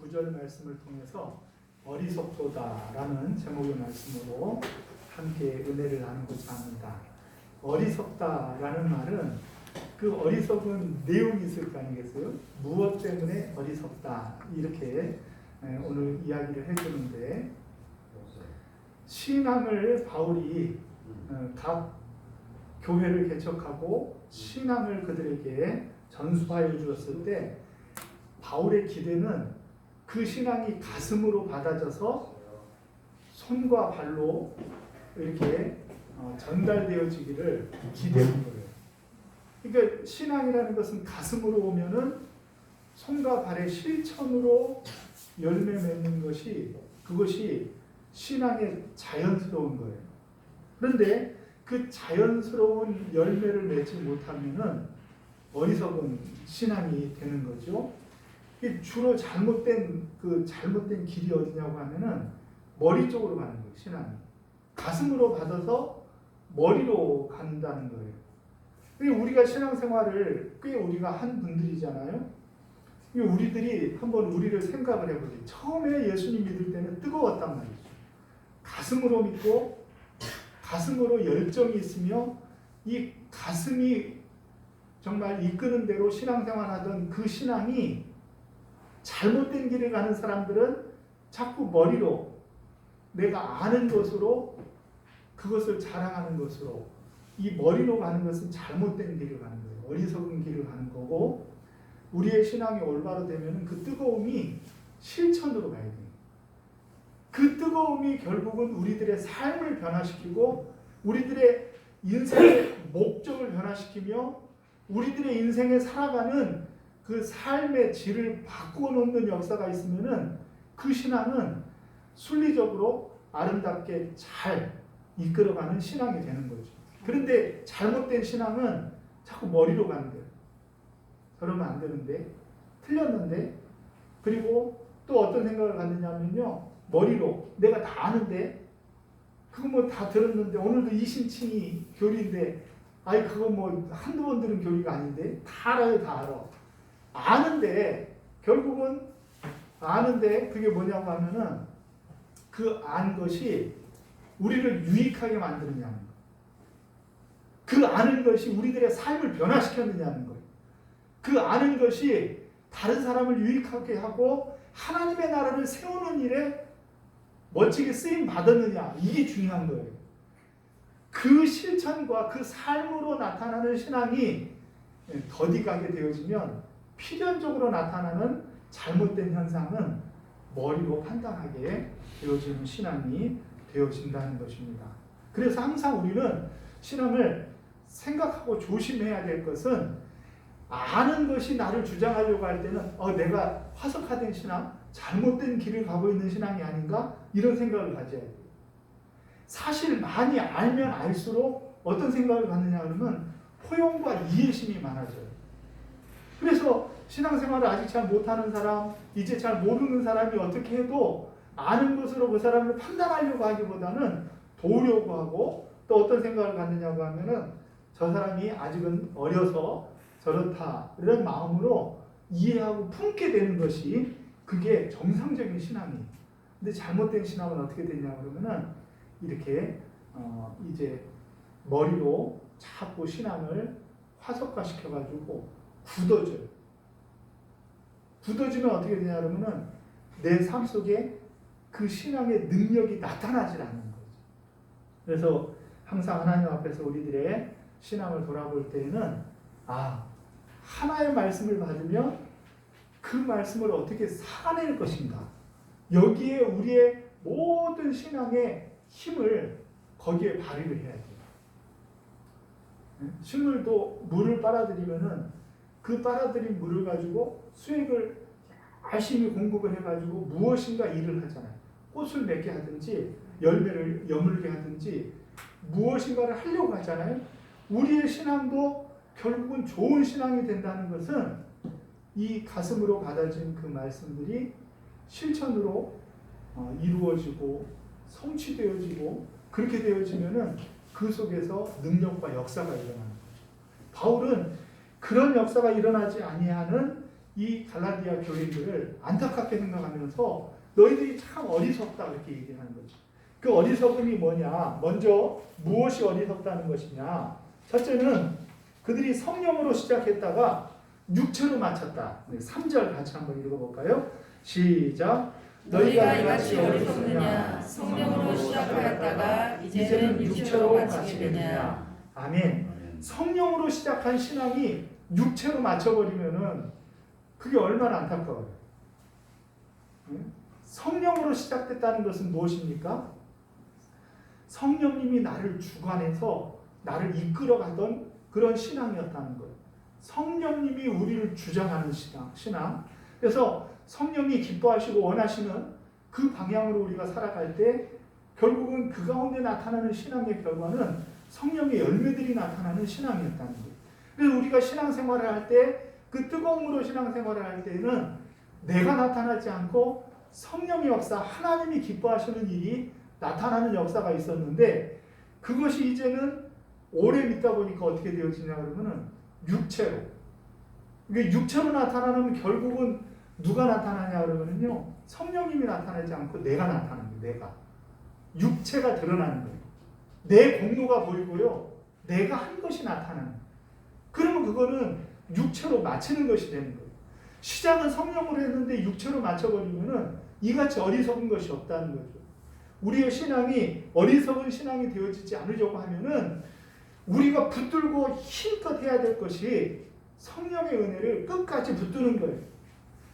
9절 말씀을 통해서 어리석도다라는 제목의 말씀으로 함께 은혜를 나누고자 합니다. 어리석다라는 말은 그 어리석은 내용이 있을 거 아니겠어요? 무엇 때문에 어리석다 이렇게 오늘 이야기를 해주는데, 신앙을 바울이 각 교회를 개척하고 신앙을 그들에게 전수하여 주었을 때 바울의 기대는 그 신앙이 가슴으로 받아져서 손과 발로 이렇게 전달되어지기를 기대하는 거예요. 그러니까 신앙이라는 것은 가슴으로 오면은 손과 발의 실천으로 열매 맺는 것이, 그것이 신앙의 자연스러운 거예요. 그런데 그 자연스러운 열매를 맺지 못하면은 어리석은 신앙이 되는 거죠. 주로 잘못된 길이 어디냐고 하면은 머리 쪽으로 가는 거예요. 신앙이 가슴으로 받아서 머리로 간다는 거예요. 우리가 신앙생활을 꽤 우리가 한 분들이잖아요. 우리들이 한번 우리를 생각을 해보세요. 처음에 예수님 믿을 때는 뜨거웠단 말이죠. 가슴으로 믿고 가슴으로 열정이 있으며 이 가슴이 정말 이끄는 대로 신앙생활하던 그 신앙이 잘못된 길을 가는 사람들은 자꾸 머리로, 내가 아는 것으로, 그것을 자랑하는 것으로, 이 머리로 가는 것은 잘못된 길을 가는 거예요. 어리석은 길을 가는 거고, 우리의 신앙이 올바로 되면 그 뜨거움이 실천으로 가야 돼요. 그 뜨거움이 결국은 우리들의 삶을 변화시키고 우리들의 인생의 목적을 변화시키며 우리들의 인생에 살아가는 그 삶의 질을 바꾸어 놓는 역사가 있으면은 그 신앙은 순리적으로 아름답게 잘 이끌어가는 신앙이 되는 거죠. 그런데 잘못된 신앙은 자꾸 머리로 가는 거예요. 그러면 안 되는데, 틀렸는데, 그리고 또 어떤 생각을 갖느냐면요, 머리로 내가 다 아는데, 그거 뭐 다 들었는데, 오늘도 이신칭이 교리인데, 아이 그거 뭐 한두 번 들은 교리가 아닌데, 다 알아요. 다 알아. 아는데 결국은 아는데 그게 뭐냐고 하면은 그 안 것이 우리를 유익하게 만드느냐는 거. 그 아는 것이 우리들의 삶을 변화시켰느냐는 거예요. 그 아는 것이 다른 사람을 유익하게 하고 하나님의 나라를 세우는 일에 멋지게 쓰임 받았느냐, 이게 중요한 거예요. 그 실천과 그 삶으로 나타나는 신앙이 더디가게 되어지면 필연적으로 나타나는 잘못된 현상은 머리로 판단하게 되어지는 신앙이 되어진다는 것입니다. 그래서 항상 우리는 신앙을 생각하고 조심해야 될 것은, 아는 것이 나를 주장하려고 할 때는 내가 화석화된 신앙, 잘못된 길을 가고 있는 신앙이 아닌가, 이런 생각을 가져야 돼요. 사실 많이 알면 알수록 어떤 생각을 갖느냐 하면 포용과 이해심이 많아져요. 그래서 신앙생활을 아직 잘 못하는 사람, 이제 잘 모르는 사람이 어떻게 해도 아는 것으로 그 사람을 판단하려고 하기보다는 도우려고 하고, 또 어떤 생각을 갖느냐고 하면은 저 사람이 아직은 어려서 저렇다, 이런 마음으로 이해하고 품게 되는 것이, 그게 정상적인 신앙이에요. 근데 잘못된 신앙은 어떻게 되냐 그러면은 이렇게 이제 머리로 자꾸 신앙을 화석화시켜가지고 굳어져요. 굳어지면 어떻게 되냐 그러면은 내 삶 속에 그 신앙의 능력이 나타나질 않는 거죠. 그래서 항상 하나님 앞에서 우리들의 신앙을 돌아볼 때에는 하나의 말씀을 받으면 그 말씀을 어떻게 살아낼 것인가, 여기에 우리의 모든 신앙의 힘을 거기에 발휘를 해야 돼요. 식물도 물을 빨아들이면은 그 빨아들인 물을 가지고 수액을 열심히 공급을 해가지고 무엇인가 일을 하잖아요. 꽃을 맺게 하든지 열매를 여물게 하든지 무엇인가를 하려고 하잖아요. 우리의 신앙도 결국은 좋은 신앙이 된다는 것은 이 가슴으로 받아진 그 말씀들이 실천으로 이루어지고 성취되어지고, 그렇게 되어지면은 그 속에서 능력과 역사가 일어나는 거죠. 바울은 그런 역사가 일어나지 아니하는 이 갈라디아 교인들을 안타깝게 생각하면서 너희들이 참 어리석다 이렇게 얘기하는 거죠. 그 어리석음이 뭐냐? 먼저 무엇이 어리석다는 것이냐? 첫째는 그들이 성령으로 시작했다가 육체로 마쳤다. 3절 같이 한번 읽어볼까요? 시작. 너희가 이같이 어리석느냐? 성령으로 시작하였다가 이제는 육체로 마치겠느냐? 아멘. 성령으로 시작한 신앙이 육체로 마쳐버리면은 그게 얼마나 안타까워요. 성령으로 시작됐다는 것은 무엇입니까? 성령님이 나를 주관해서 나를 이끌어가던 그런 신앙이었다는 거예요. 성령님이 우리를 주장하는 신앙. 그래서 성령이 기뻐하시고 원하시는 그 방향으로 우리가 살아갈 때 결국은 그 가운데 나타나는 신앙의 결과는 성령의 열매들이 나타나는 신앙이었다는 거예요. 그래서 우리가 신앙생활을 할 때 그 뜨거움으로 신앙생활을 할 때는 내가 나타나지 않고 성령의 역사, 하나님이 기뻐하시는 일이 나타나는 역사가 있었는데 그것이 이제는 오래 믿다 보니까 어떻게 되어지냐 그러면은 육체로. 이게 육체로 나타나면 결국은 누가 나타나냐 그러면은요. 성령님이 나타나지 않고 내가 나타나는 거예요. 내가. 육체가 드러나는 거예요. 내 공로가 보이고요. 내가 한 것이 나타나는 거예요. 그러면 그거는 육체로 마치는 것이 되는 거예요. 시작은 성령으로 했는데 육체로 맞춰버리면은 이같이 어리석은 것이 없다는 거죠. 우리의 신앙이 어리석은 신앙이 되어지지 않으려고 하면은 우리가 붙들고 힘껏 해야 될 것이 성령의 은혜를 끝까지 붙드는 거예요.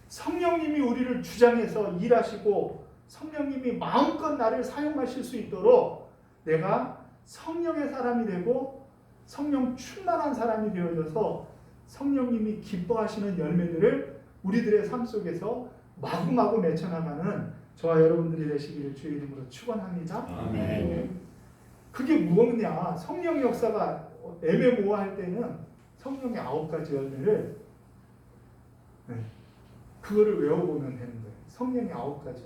성령님이 우리를 주장해서 일하시고 성령님이 마음껏 나를 사용하실 수 있도록 내가 성령의 사람이 되고 성령 충만한 사람이 되어져서 성령님이 기뻐하시는 열매들을 우리들의 삶 속에서 마구마구 맺혀나가는 저와 여러분들이 되시기를 주의 이름으로 축원합니다. 아멘. 그게 무엇이냐? 성령의 역사가 애매모호할 때는 성령의 9가지 열매를 그거를 외워보면 되는 거예요. 성령의 9가지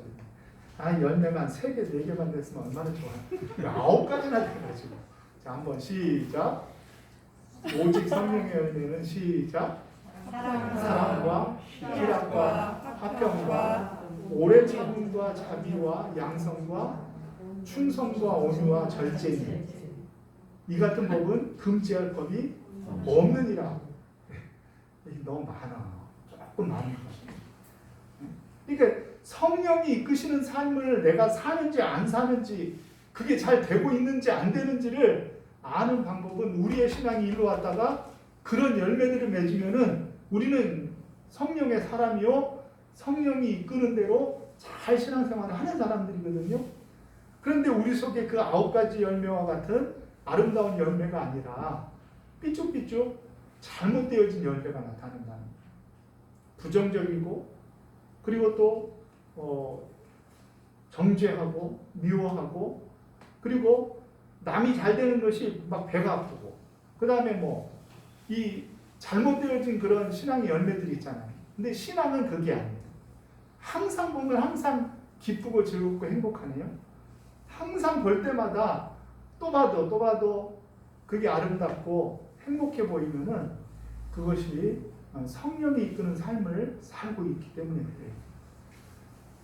열매. 열매가 한 3개, 4개만 됐으면 얼마나 좋아요. 9가지나 돼가지고. 자, 한번 시작. 오직 성령의 열매는 시작. 사랑과 희락과 화평과 오래 참음과 자비와 양성과 충성과 온유와 절제니 이 같은 법은 금지할 법이 없느니라. 너무 많아. 조금 많은 것입니다. 그러니까 성령이 이끄시는 삶을 내가 사는지 안 사는지 그게 잘 되고 있는지 안 되는지를 아는 방법은 우리의 신앙이 일로 왔다가 그런 열매들을 맺으면은 우리는 성령의 사람이요 성령이 이끄는 대로 잘 신앙생활을 하는 사람들이거든요. 그런데 우리 속에 그 9가지 열매와 같은 아름다운 열매가 아니라 삐쭉삐쭉 잘못되어진 열매가 나타난다는 거예요. 부정적이고 그리고 또 정죄하고 미워하고 그리고 남이 잘 되는 것이 막 배가 아프고 그 다음에 이 잘못되어진 그런 신앙의 열매들이 있잖아요. 근데 신앙은 그게 아니에요. 항상 보면 항상 기쁘고 즐겁고 행복하네요. 항상 볼 때마다 또 봐도 그게 아름답고 행복해 보이면은 그것이 성령이 이끄는 삶을 살고 있기 때문에 그래요.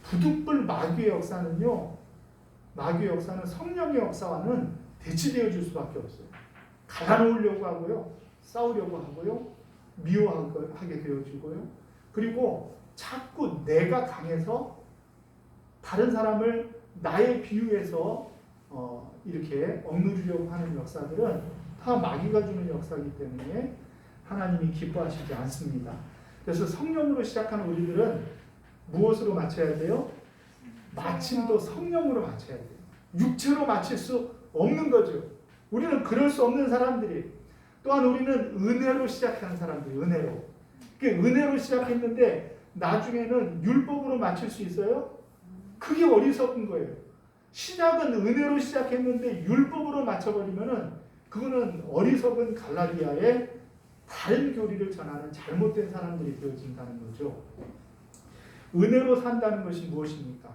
부득불 마귀의 역사는요. 마귀의 역사는 성령의 역사와는 대치되어 줄 수밖에 없어요. 갈아놓으려고 하고요. 싸우려고 하고요. 미워하게 되어지고요. 그리고 자꾸 내가 강해서 다른 사람을 나에 비유해서 이렇게 억누르려고 하는 역사들은 다 마귀가 주는 역사이기 때문에 하나님이 기뻐하시지 않습니다. 그래서 성령으로 시작하는 우리들은 무엇으로 마쳐야 돼요? 마침도 성령으로 마쳐야 돼요. 육체로 마칠 수 없는 거죠. 우리는 그럴 수 없는 사람들이 또한 우리는 은혜로 시작하는 사람들, 은혜로. 은혜로 시작했는데 나중에는 율법으로 마칠 수 있어요? 그게 어리석은 거예요. 시작은 은혜로 시작했는데 율법으로 맞춰버리면은 그거는 어리석은 갈라디아의 다른 교리를 전하는 잘못된 사람들이 되어진다는 거죠. 은혜로 산다는 것이 무엇입니까?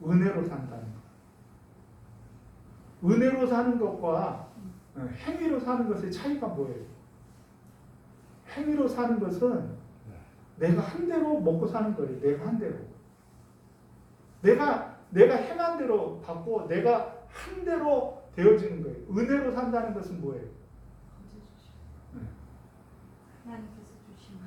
은혜로 산다는 것. 은혜로 사는 것과 행위로 사는 것의 차이가 뭐예요? 행위로 사는 것은 내가 한 대로 먹고 사는 거예요. 내가 한 대로. 내가 행한 대로 받고 내가 한 대로 되어지는 거예요. 은혜로 산다는 것은 뭐예요? 하나님께서 주신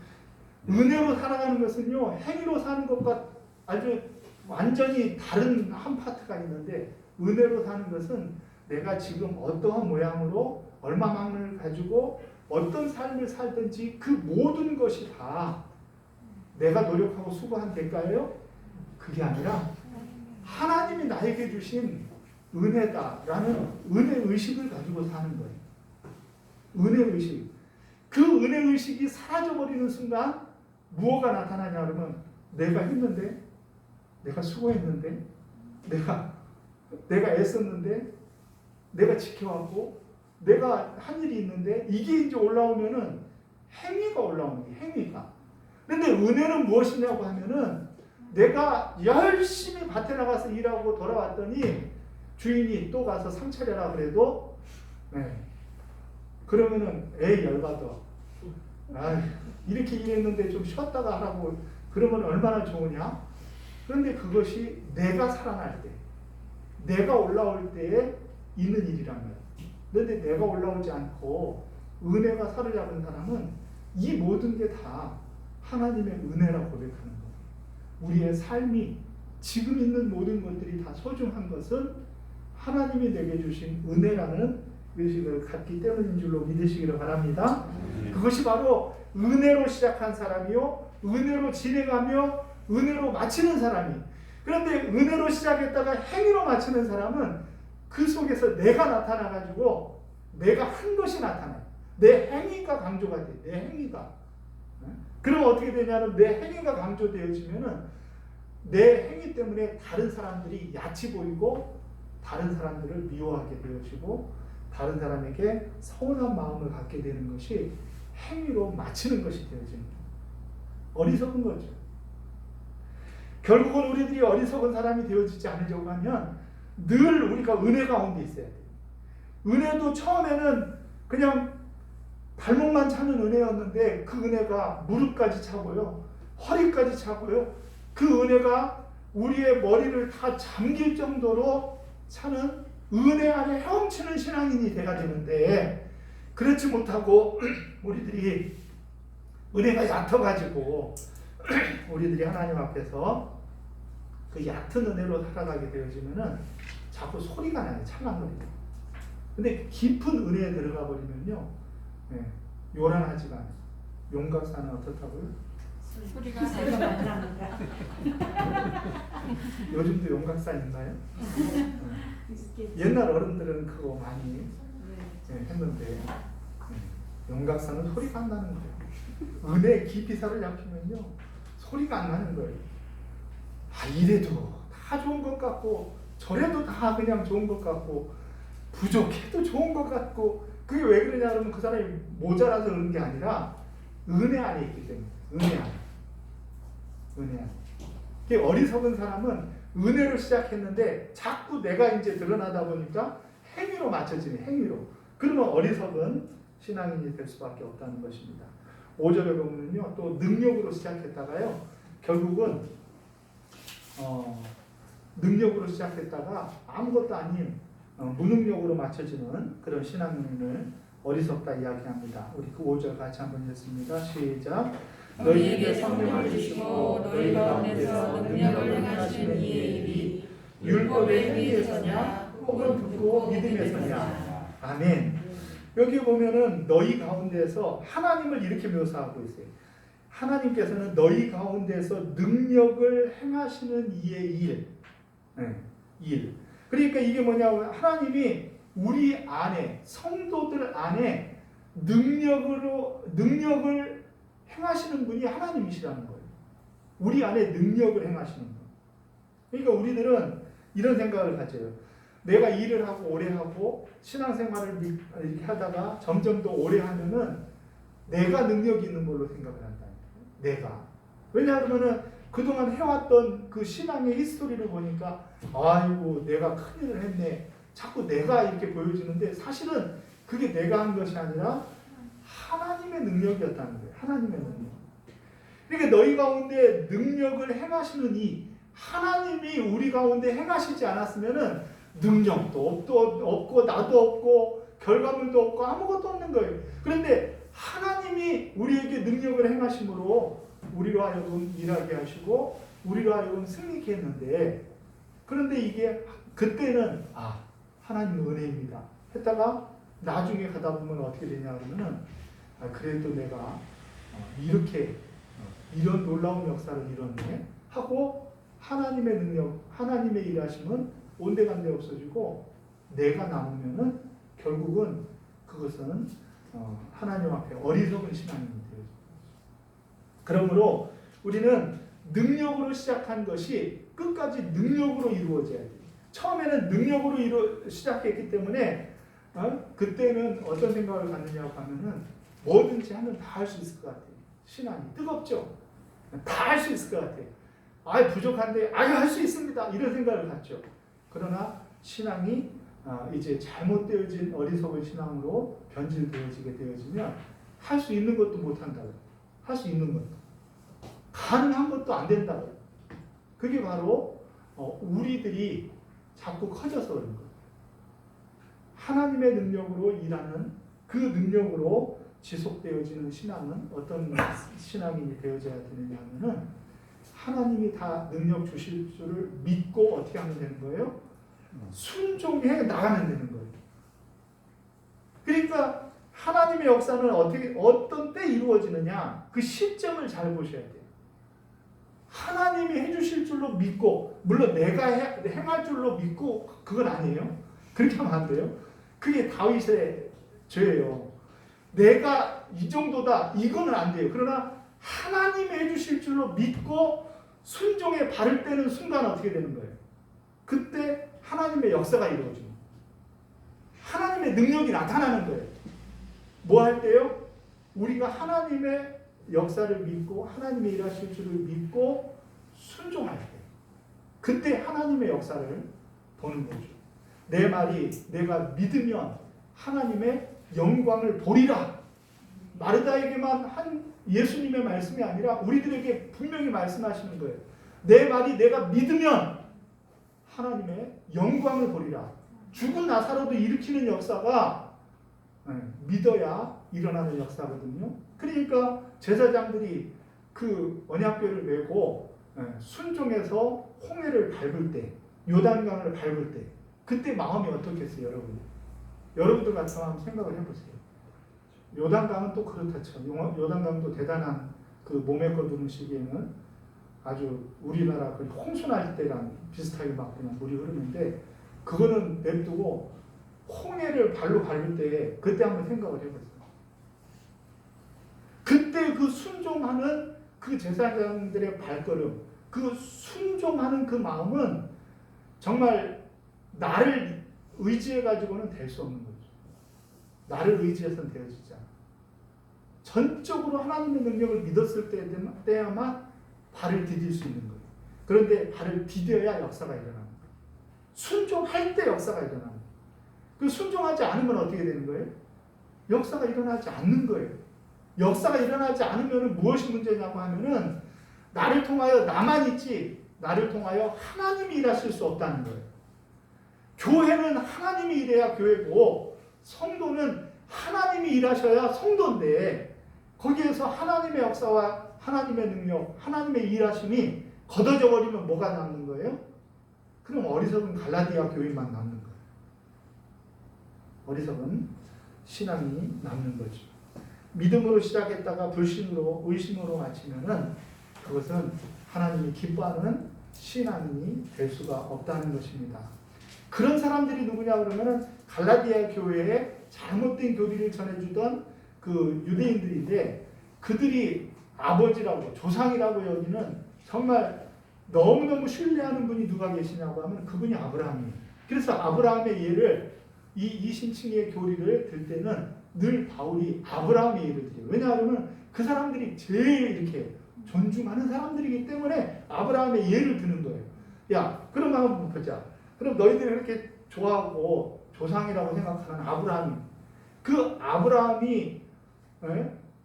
은혜로 살아가는 것은요, 행위로 사는 것과 아주 완전히 다른 한 파트가 있는데, 은혜로 사는 것은 내가 지금 어떠한 모양으로 얼마만을 가지고 어떤 삶을 살든지 그 모든 것이 다 내가 노력하고 수고한 대가예요? 그게 아니라 하나님이 나에게 주신 은혜다라는 은혜의식을 가지고 사는 거예요. 은혜의식. 그 은혜의식이 사라져버리는 순간 무엇가 나타나냐 그러면 내가 했는데, 내가 수고했는데, 내가 애썼는데, 내가 지켜왔고, 내가 한 일이 있는데, 이게 이제 올라오면은 행위가 올라오는 거예요. 행위가. 근데 은혜는 무엇이냐고 하면은 내가 열심히 밭에 나가서 일하고 돌아왔더니 주인이 또 가서 상 차려라 그래도 그러면은 열받아. 이렇게 일했는데 좀 쉬었다가 하라고 그러면 얼마나 좋으냐? 그런데 그것이 내가 살아날 때, 내가 올라올 때에 있는 일이란 말이야. 그런데 내가 올라오지 않고 은혜가 사로잡은 사람은 이 모든 게 다 하나님의 은혜라고 고백하는 거예요. 우리의 삶이 지금 있는 모든 것들이 다 소중한 것은 하나님이 내게 주신 은혜라는 의식을 갖기 때문인 줄로 믿으시기를 바랍니다. 그것이 바로 은혜로 시작한 사람이요, 은혜로 진행하며 은혜로 마치는 사람이. 그런데 은혜로 시작했다가 행위로 마치는 사람은 그 속에서 내가 나타나가지고 내가 한 것이 나타나요. 내 행위가 강조가 돼. 내 행위가. 그럼 어떻게 되냐면 내 행위가 강조되어지면은 내 행위 때문에 다른 사람들이 야치 보이고 다른 사람들을 미워하게 되어지고 다른 사람에게 서운한 마음을 갖게 되는 것이 행위로 마치는 것이 되어집니다. 어리석은 거죠. 결국은 우리들이 어리석은 사람이 되어지지 않으려고 하면 늘 우리가 은혜 가운데 있어야 돼요. 은혜도 처음에는 그냥 발목만 차는 은혜였는데 그 은혜가 무릎까지 차고요, 허리까지 차고요, 그 은혜가 우리의 머리를 다 잠길 정도로 차는 은혜 안에 헤엄치는 신앙인이 돼야 되는데, 그렇지 못하고 우리들이 은혜가 얕아가지고 우리들이 하나님 앞에서 그 얕은 은혜로 살아가게 되어지면은 자꾸 소리가 나요. 찰랑거리고. 근데 깊은 은혜에 들어가 버리면요, 요란하지가 않아요. 용각사는 어떻다고요? 소리가 납니다. 요즘도 용각사 있나요? 옛날 어른들은 그거 많이 했는데 용각사는 소리가 안 나는 거예요. 은혜 깊이 사로잡히면요, 소리가 안 나는 거예요. 이래도 다 좋은 것 같고 저래도 다 그냥 좋은 것 같고 부족해도 좋은 것 같고, 그게 왜 그러냐 그러면 그 사람이 모자라서 그런 게 아니라 은혜 안에 있기 때문에. 은혜 안에. 은혜 안에. 그게 어리석은 사람은 은혜로 시작했는데 자꾸 내가 이제 드러나다 보니까 행위로 맞춰지는, 행위로. 그러면 어리석은 신앙인이 될 수밖에 없다는 것입니다. 5절에 보면요, 또 능력으로 시작했다가요, 결국은 능력으로 시작했다가 아무것도 아닌 무능력으로 맞춰지는 그런 신앙인을 어리석다 이야기합니다. 우리 그 5절 같이 한번 읽습니다. 시작. 너희에게 성령을 주시고 너희 가운데서 능력을 행하시는 이의 일이 율법의 행위에서냐 혹은 듣고 믿음에서냐. 아멘. 여기 보면은 너희 가운데서 하나님을 이렇게 묘사하고 있어요. 하나님께서는 너희 가운데서 능력을 행하시는 이의 일. 일. 그러니까 이게 뭐냐면 하나님이 우리 안에, 성도들 안에 능력을 행하시는 분이 하나님이시라는 거예요. 우리 안에 능력을 행하시는 분. 그러니까 우리들은 이런 생각을 가져요. 내가 일을 하고 오래 하고 신앙생활을 이렇게 하다가 점점 더 오래 하면은 내가 능력이 있는 걸로 생각을 한다. 내가. 왜냐하면은 그동안 해왔던 그 신앙의 히스토리를 보니까 아이고 내가 큰일을 했네. 자꾸 내가 이렇게 보여지는데 사실은 그게 내가 한 것이 아니라 하나님의 능력이었다는 거예요. 하나님의 능력. 그러니까 너희 가운데 능력을 행하시는 이 하나님이 우리 가운데 행하시지 않았으면은 능력도 없고 나도 없고 결과물도 없고 아무것도 없는 거예요. 그런데 하나님이 우리에게 능력을 행하심으로 우리로 하여금 일하게 하시고 우리로 하여금 승리케 했는데, 그런데 이게 그때는 하나님 은혜입니다 했다가 나중에 가다 보면 어떻게 되냐 그러면은 그래도 내가 이렇게 이런 놀라운 역사를 이뤘네 하고 하나님의 능력, 하나님의 일하심은 온데간데 없어지고 내가 남으면은 결국은 그것은 하나님 앞에 어리석은 신앙이 되어요. 그러므로 우리는 능력으로 시작한 것이 끝까지 능력으로 이루어져야 돼요. 처음에는 능력으로 시작했기 때문에 그때는 어떤 생각을 갖느냐고 하면은 뭐든지 하면 다 할 수 있을 것 같아요. 신앙이 뜨겁죠. 다 할 수 있을 것 같아요. 부족한데 할 수 있습니다. 이런 생각을 갖죠. 그러나 신앙이 이제 잘못되어진 어리석은 신앙으로 변질되어지게 되어지면 할 수 있는 것도 못한다고요. 할 수 있는 것도 가능한 것도 안 된다고요. 그게 바로 우리들이 자꾸 커져서 그런 거예요. 하나님의 능력으로 일하는 그 능력으로 지속되어지는 신앙은 어떤 신앙이 되어져야 되느냐 하면은 하나님이 다 능력 주실 줄을 믿고 어떻게 하면 되는 거예요? 순종해 나가면 되는 거예요. 그러니까 하나님의 역사는 어떤 때 이루어지느냐, 그 시점을 잘 보셔야 돼요. 하나님이 해주실 줄로 믿고, 물론 내가 행할 줄로 믿고 그건 아니에요. 그렇게 하면 안 돼요. 그게 다윗의 죄예요. 내가 이 정도다 이거는 안 돼요. 그러나 하나님이 해주실 줄로 믿고 순종에 발을 떼는 순간 어떻게 되는 거예요? 그때 하나님의 역사가 이루어지고 하나님의 능력이 나타나는 거예요. 뭐 할 때요? 우리가 하나님의 역사를 믿고 하나님의 일하실 줄을 믿고 순종할 때, 그때 하나님의 역사를 보는 거죠. 내 말이 내가 믿으면 하나님의 영광을 보리라. 마르다에게만 한 예수님의 말씀이 아니라 우리들에게 분명히 말씀하시는 거예요. 내 말이 내가 믿으면 하나님의 영광을 보리라. 죽은 나사로도 일으키는 역사가 믿어야 일어나는 역사거든요. 그러니까 제사장들이 그 언약궤를 메고 순종해서 홍해를 밟을 때, 요단강을 밟을 때, 그때 마음이 어떻겠어요, 여러분? 여러분들 같으면 한번 생각을 해보세요. 요단강은 또 그렇다죠. 요단강도 대단한 그 몸에 거두는 시기에는 아주 우리나라 그 홍수날 때랑 비슷하게 막 그냥 물이 흐르는데, 그거는 냅두고 홍해를 발로 밟을 때 그때 한번 생각을 해보세요. 그때 그 순종하는 그 제사장들의 발걸음, 그 순종하는 그 마음은 정말 나를 의지해가지고는 될 수 없는 거죠. 나를 의지해서는 되어지지 않아. 전적으로 하나님의 능력을 믿었을 때야만 발을 디딜 수 있는 거예요. 그런데 발을 디뎌야 역사가 일어나는 거예요. 순종할 때 역사가 일어나는 거예요. 그 순종하지 않으면 어떻게 되는 거예요? 역사가 일어나지 않는 거예요. 역사가 일어나지 않으면 무엇이 문제냐고 하면은 나를 통하여 나만 있지 나를 통하여 하나님이 일하실 수 없다는 거예요. 교회는 하나님이 일해야 교회고 성도는 하나님이 일하셔야 성도인데, 거기에서 하나님의 역사와 하나님의 능력, 하나님의 일하심이 걷어져 버리면 뭐가 남는 거예요? 그럼 어리석은 갈라디아 교회만 남는 거예요. 어리석은 신앙이 남는 거죠. 믿음으로 시작했다가 불신으로, 의심으로 마치면은 그것은 하나님이 기뻐하는 신앙이 될 수가 없다는 것입니다. 그런 사람들이 누구냐 그러면은 갈라디아 교회에 잘못된 교리를 전해주던 그 유대인들인데, 그들이 아버지라고 조상이라고 여기는 정말 너무너무 신뢰하는 분이 누가 계시냐고 하면 그분이 아브라함이에요. 그래서 아브라함의 예를 이 신칭의 교리를 들 때는 늘 바울이 아브라함의 예를 들어요. 왜냐하면 그 사람들이 제일 이렇게 존중하는 사람들이기 때문에 아브라함의 예를 드는 거예요. 야, 그럼 한번 보자. 그럼 너희들이 그렇게 좋아하고 조상이라고 생각하는 아브라함이, 그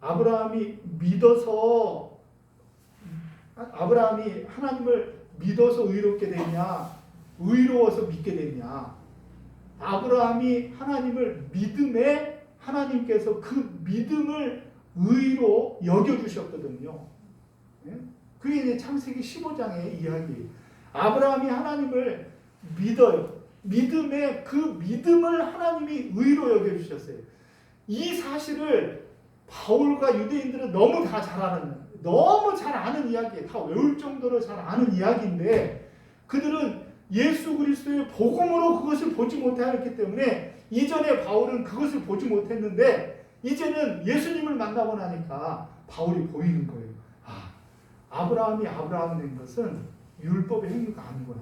아브라함이 믿어서 아브라함이 하나님을 믿어서 의롭게 됐냐, 의로워서 믿게 됐냐? 아브라함이 하나님을 믿음에 하나님께서 그 믿음을 의로 여겨주셨거든요. 그게 이제 창세기 15장의 이야기예요. 아브라함이 하나님을 믿어요. 믿음에 그 믿음을 하나님이 의로 여겨주셨어요. 이 사실을 바울과 유대인들은 너무 다 잘 아는 이야기예요. 다 외울 정도로 잘 아는 이야기인데 그들은 예수 그리스도의 복음으로 그것을 보지 못하였기 때문에 이전에 바울은 그것을 보지 못했는데 이제는 예수님을 만나고 나니까 바울이 보이는 거예요. 아브라함이 아브라함 된 것은 율법의 행위가 아니구나.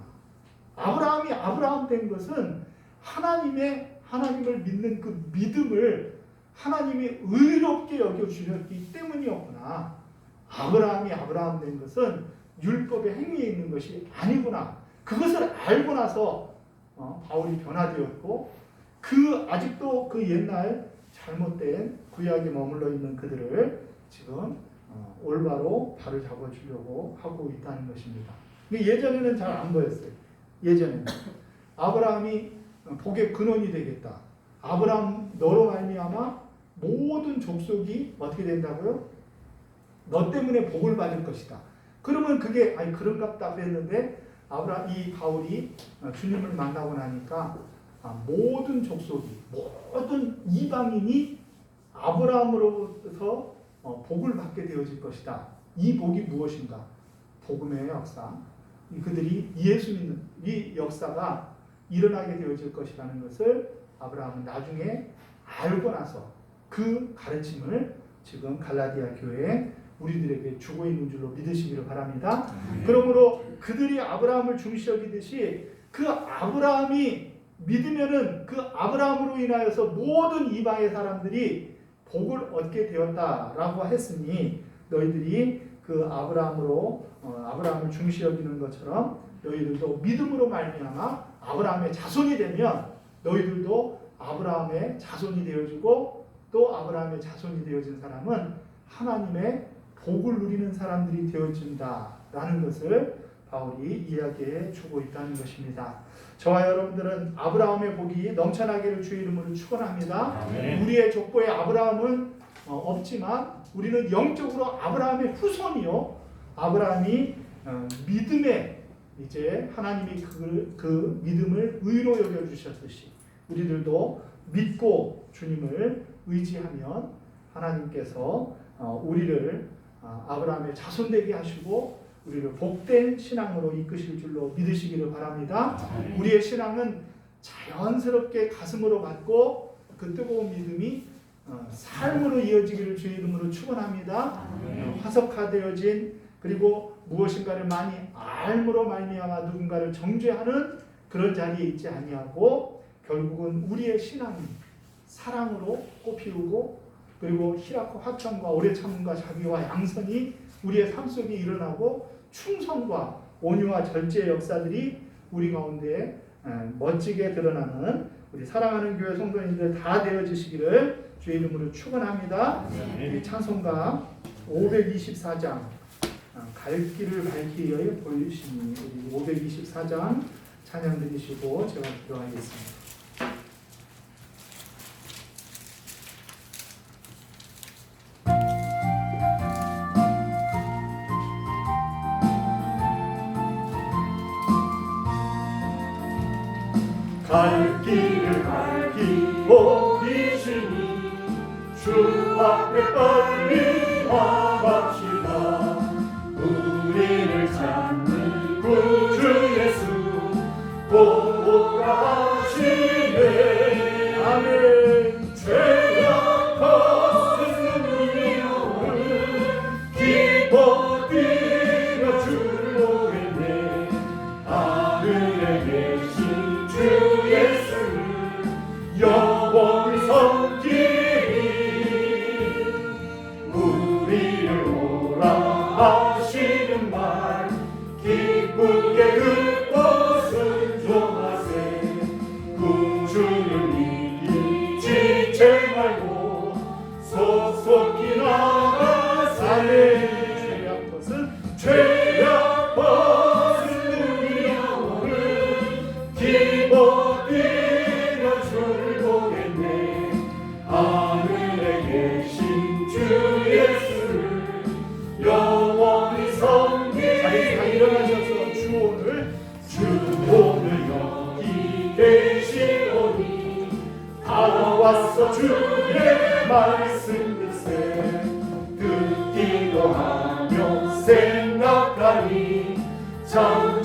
아브라함이 아브라함 된 것은 하나님을 믿는 그 믿음을 하나님이 의롭게 여겨주셨기 때문이었구나. 아브라함이 아브라함 된 것은 율법의 행위에 있는 것이 아니구나. 그것을 알고 나서 바울이 변화되었고 아직도 그 옛날 잘못된 구약에 머물러 있는 그들을 지금 올바로 바로 잡아주려고 하고 있다는 것입니다. 예전에는 잘 안 보였어요. 예전에는 아브라함이 복의 근원이 되겠다. 아브라함 너로 말미암아 모든 족속이 어떻게 된다고요? 너 때문에 복을 받을 것이다. 그러면 그게 그런갑다 그랬는데 이 바울이 주님을 만나고 나니까 모든 족속이 모든 이방인이 아브라함으로부터 복을 받게 되어질 것이다. 이 복이 무엇인가? 복음의 역사. 그들이 예수 믿는 이 역사가 일어나게 되어질 것이라는 것을 아브라함은 나중에 알고 나서 그 가르침을 지금 갈라디아 교회에 우리들에게 주고 있는 줄로 믿으시기를 바랍니다. 그러므로 그들이 아브라함을 중시 여기듯이 그 아브라함이 믿으면은 그 아브라함으로 인하여서 모든 이방의 사람들이 복을 얻게 되었다라고 했으니 너희들이 그 아브라함을 중시 여기는 것처럼 너희들도 믿음으로 말미암아 아브라함의 자손이 되면 너희들도 아브라함의 자손이 되어지고 또 아브라함의 자손이 되어진 사람은 하나님의 복을 누리는 사람들이 되어진다라는 것을 바울이 이야기해 주고 있다는 것입니다. 저와 여러분들은 아브라함의 복이 넘쳐나기를 주의 이름으로 축원합니다. 우리의 족보에 아브라함은 없지만 우리는 영적으로 아브라함의 후손이요. 아브라함이 믿음에 이제 하나님이 그 믿음을 의로 여겨 주셨듯이 우리들도 믿고 주님을 의지하면 하나님께서 우리를 아브라함의 자손 되게 하시고 우리를 복된 신앙으로 이끄실 줄로 믿으시기를 바랍니다. 우리의 신앙은 자연스럽게 가슴으로 받고 그 뜨거운 믿음이 삶으로 이어지기를 주의 이름으로 축원합니다. 화석화되어진 그리고 무엇인가를 많이 알므로 말미암아 누군가를 정죄하는 그런 자리에 있지 아니하고 결국은 우리의 신앙이 사랑으로 꽃피우고 그리고 희락과 화평과 오래 참음과 자비와 양선이 우리의 삶 속에 일어나고 충성과 온유와 절제의 역사들이 우리 가운데 멋지게 드러나는 우리 사랑하는 교회 성도님들 다 되어지시기를 주의 이름으로 축원합니다. 우리 찬송가 524장 갈 길을 밝히 위하여 보이시니 우리 524장 찬양 드리시고 제가 기도하겠습니다. 갈 길을 밝히 보이시니 주 앞에 빨리 나갑시다. 우리를 찾는 구주 예수 보라 하시네. 아멘. 죄악 벗은 위로를 기뻐 뛰며 주를 보겠네. 하늘에 계신 주 예수를 영원히 섬기리. 우리를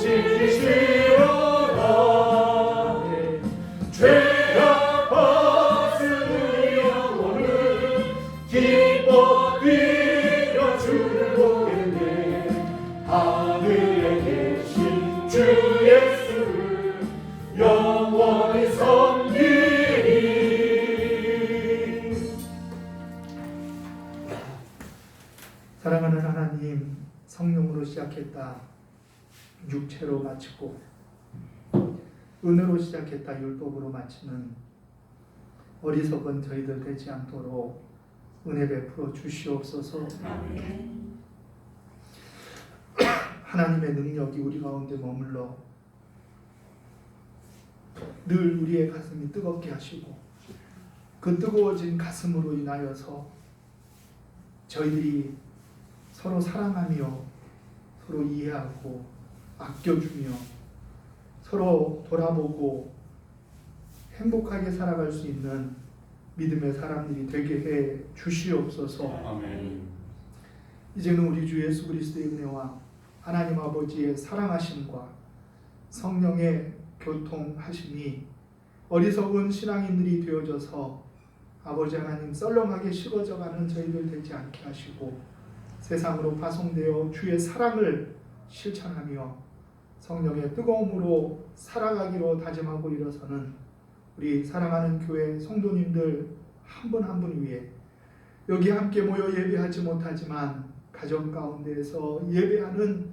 지키시려다 죄악 받은 영혼을 기뻐 뛰며 주를 보겠네 하늘에 계신 주 예수를 영원히 섬기리. 사랑하는 하나님, 성령으로 시작했다 육체로 마치고 은혜로 시작했다 율법으로 마치는 어리석은 저희들 되지 않도록 은혜 베풀어 주시옵소서. 하나님의 능력이 우리 가운데 머물러 늘 우리의 가슴이 뜨겁게 하시고 그 뜨거워진 가슴으로 인하여서 저희들이 서로 사랑하며 서로 이해하고 아껴주며 서로 돌아보고 행복하게 살아갈 수 있는 믿음의 사람들이 되게 해 주시옵소서. 아멘. 이제는 우리 주 예수 그리스도의 은혜와 하나님 아버지의 사랑하심과 성령의 교통하심이 어리석은 신앙인들이 되어져서 아버지 하나님 썰렁하게 식어져가는 저희들 되지 않게 하시고 세상으로 파송되어 주의 사랑을 실천하며 성령의 뜨거움으로 살아가기로 다짐하고 일어서는 우리 사랑하는 교회 성도님들 한 분 한 분 위해 여기 함께 모여 예배하지 못하지만 가정 가운데에서 예배하는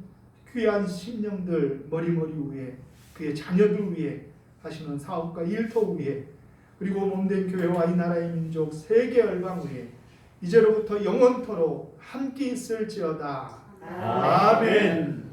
귀한 심령들 머리머리 위에 그의 자녀들 위해 하시는 사업과 일터 위에 그리고 몸된 교회와 이 나라의 민족 세계 열방 위에 이제로부터 영원토록 함께 있을지어다. 아멘.